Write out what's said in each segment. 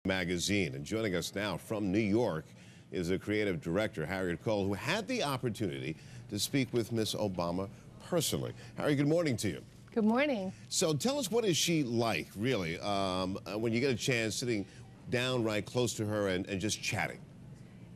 Magazine. And joining us now from New York is the creative director, Harriette Cole, who had the opportunity to speak with Miss Obama personally. Harry, good morning to you. Good morning. So tell us, what is she like, really, when you get a chance sitting down right close to her and just chatting?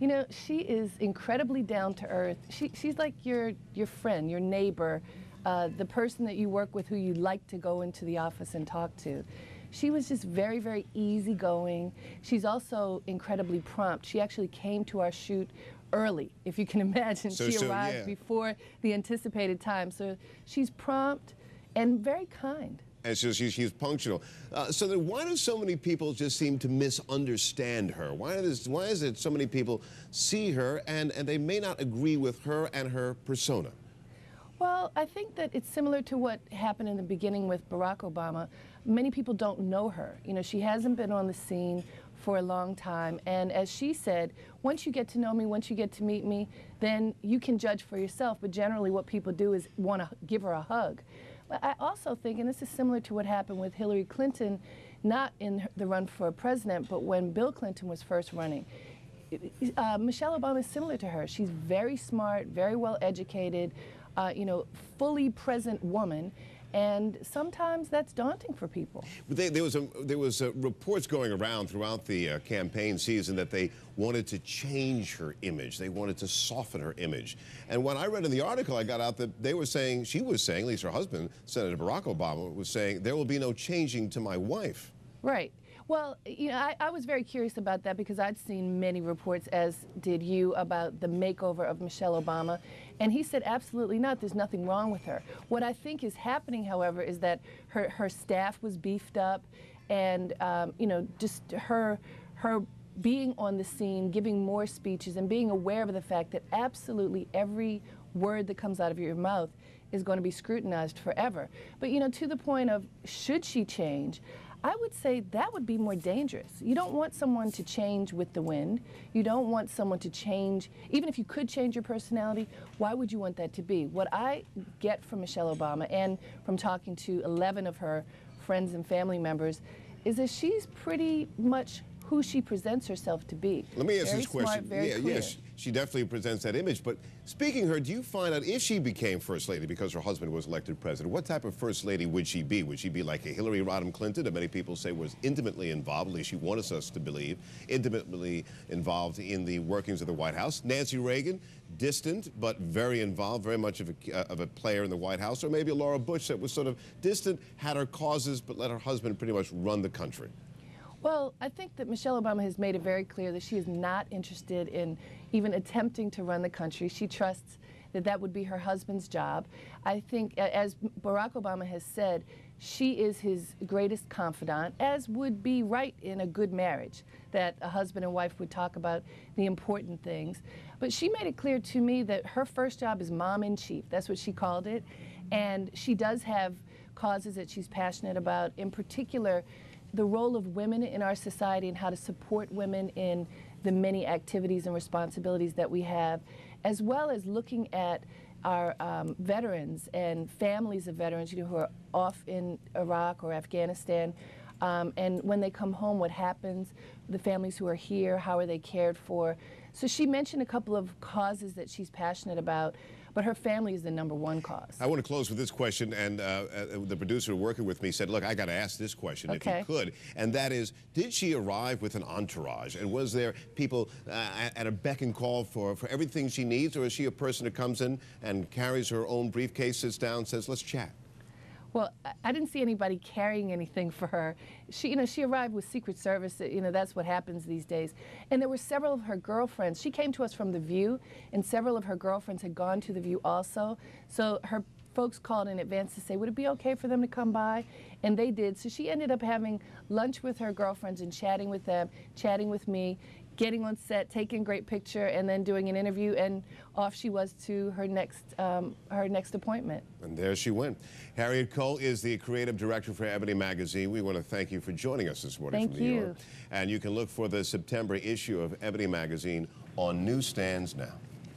You know, she is incredibly down to earth. She's like your friend, your neighbor, the person that you work with who you like to go into the office and talk to. She was just very, very easygoing. She's also incredibly prompt. She actually came to our shoot early, if you can imagine. She arrived before the anticipated time. So she's prompt and very kind. And so she's punctual. So then why do so many people just seem to misunderstand her? Why is it so many people see her and they may not agree with her and her persona? Well, I think that it's similar to what happened in the beginning with Barack Obama. Many people don't know her. You know, she hasn't been on the scene for a long time. And as she said, once you get to know me, once you get to meet me, then you can judge for yourself. But generally what people do is want to give her a hug. But I also think, and this is similar to what happened with Hillary Clinton, not in the run for president, but when Bill Clinton was first running, Michelle Obama is similar to her. She's very smart, very well educated, you know, fully present woman, and sometimes that's daunting for people. There was reports going around throughout the campaign season that they wanted to change her image. They wanted to soften her image. And when I read in the article, I got out that they were saying, she was saying, at least her husband, Senator Barack Obama, was saying, there will be no changing to my wife. Right. Well, you know, I was very curious about that because I'd seen many reports, as did you, about the makeover of Michelle Obama. And he said, absolutely not. There's nothing wrong with her. What I think is happening, however, is that her staff was beefed up and, you know, just her being on the scene, giving more speeches and being aware of the fact that absolutely every word that comes out of your mouth is going to be scrutinized forever. But, you know, to the point of should she change, I would say that would be more dangerous. You don't want someone to change with the wind. You don't want someone to change, even if you could change your personality, why would you want that to be? What I get from Michelle Obama and from talking to 11 of her friends and family members is that she's pretty much who she presents herself to be. Let me ask very this question. Smart, very clear. Yes, she definitely presents that image. But speaking of her, do you find out if she became First Lady because her husband was elected president, what type of First Lady would she be? Would she be like a Hillary Rodham Clinton, that many people say was intimately involved, at least she wants us to believe, intimately involved in the workings of the White House? Nancy Reagan, distant but very involved, very much of a player in the White House? Or maybe a Laura Bush that was sort of distant, had her causes, but let her husband pretty much run the country? Well, I think that Michelle Obama has made it very clear that she is not interested in even attempting to run the country. She trusts that that would be her husband's job. I think, as Barack Obama has said, she is his greatest confidant, as would be right in a good marriage, that a husband and wife would talk about the important things. But she made it clear to me that her first job is mom-in-chief. That's what she called it. And she does have causes that she's passionate about, in particular, the role of women in our society and how to support women in the many activities and responsibilities that we have, as well as looking at our veterans and families of veterans, you know, who are off in Iraq or Afghanistan, and when they come home, what happens, the families who are here, how are they cared for. So she mentioned a couple of causes that she's passionate about, but her family is the #1 cause. I want to close with this question, and the producer working with me said, look, I got to ask this question if you could, and that is, did she arrive with an entourage, and was there people at a beck and call for everything she needs, or is she a person who comes in and carries her own briefcase, sits down, says, let's chat? Well, I didn't see anybody carrying anything for her. She, you know, she arrived with Secret Service. You know, that's what happens these days. And there were several of her girlfriends. She came to us from The View, and several of her girlfriends had gone to The View also. So her folks called in advance to say, would it be okay for them to come by? And they did. So she ended up having lunch with her girlfriends and chatting with them, chatting with me, getting on set, taking a great picture, and then doing an interview, and off she was to her next appointment. And there she went. Harriette Cole is the creative director for Ebony Magazine. We want to thank you for joining us this morning from New York. And you can look for the September issue of Ebony Magazine on newsstands now.